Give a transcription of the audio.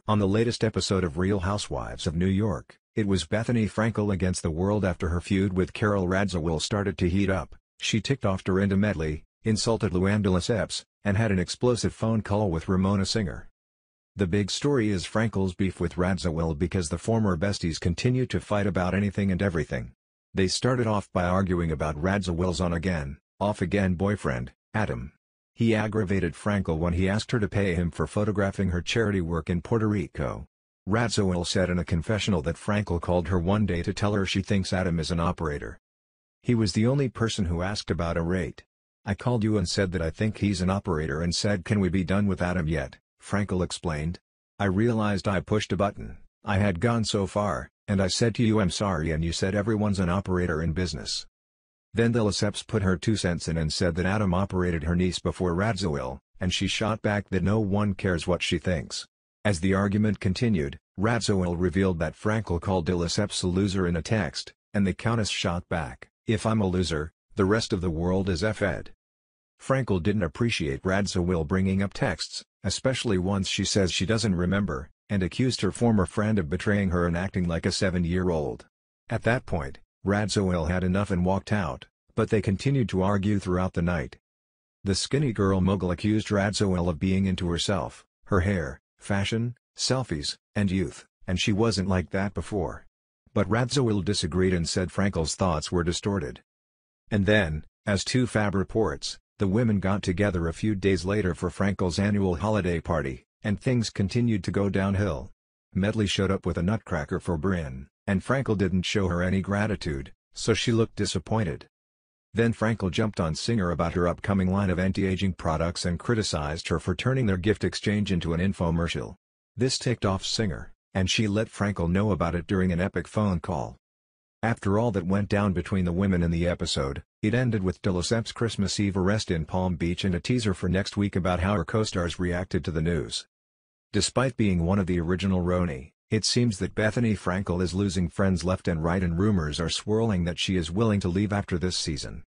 On the latest episode of Real Housewives of New York, it was Bethenny Frankel against the world after her feud with Carole Radzi started to heat up. She ticked off Dorinda Medley, insulted Luann de Lesseps, and had an explosive phone call with Ramona Singer. The big story is Frankel's beef with Radziwill because the former besties continue to fight about anything and everything. They started off by arguing about Radziwill's on-again, off-again boyfriend, Adam. He aggravated Frankel when he asked her to pay him for photographing her charity work in Puerto Rico. Radziwill said in a confessional that Frankel called her one day to tell her she thinks Adam is an operator. He was the only person who asked about a rate. I called you and said that I think he's an operator and said can we be done with Adam yet, Frankel explained. I realized I pushed a button, I had gone so far, and I said to you I'm sorry and you said everyone's an operator in business. Then de Lesseps put her 2 cents in and said that Adam operated her niece before Radziwill, and she shot back that no one cares what she thinks. As the argument continued, Radziwill revealed that Frankel called de Lesseps a loser in a text, and the Countess shot back, if I'm a loser, the rest of the world is F-ed. Frankel didn't appreciate Radziwill bringing up texts, especially ones she says she doesn't remember, and accused her former friend of betraying her and acting like a 7-year-old. At that point, Radziwill had enough and walked out, but they continued to argue throughout the night. The skinny girl mogul accused Radziwill of being into herself, her hair, fashion, selfies, and youth, and she wasn't like that before. But Radziwill disagreed and said Frankel's thoughts were distorted. And then, as 2Fab reports, the women got together a few days later for Frankel's annual holiday party, and things continued to go downhill. Medley showed up with a nutcracker for Brynn, and Frankel didn't show her any gratitude, so she looked disappointed. Then Frankel jumped on Singer about her upcoming line of anti-aging products and criticized her for turning their gift exchange into an infomercial. This ticked off Singer, and she let Frankel know about it during an epic phone call. After all that went down between the women in the episode, it ended with de Lesseps' Christmas Eve arrest in Palm Beach and a teaser for next week about how her co-stars reacted to the news. Despite being one of the original RHONY, it seems that Bethenny Frankel is losing friends left and right and rumors are swirling that she is willing to leave after this season.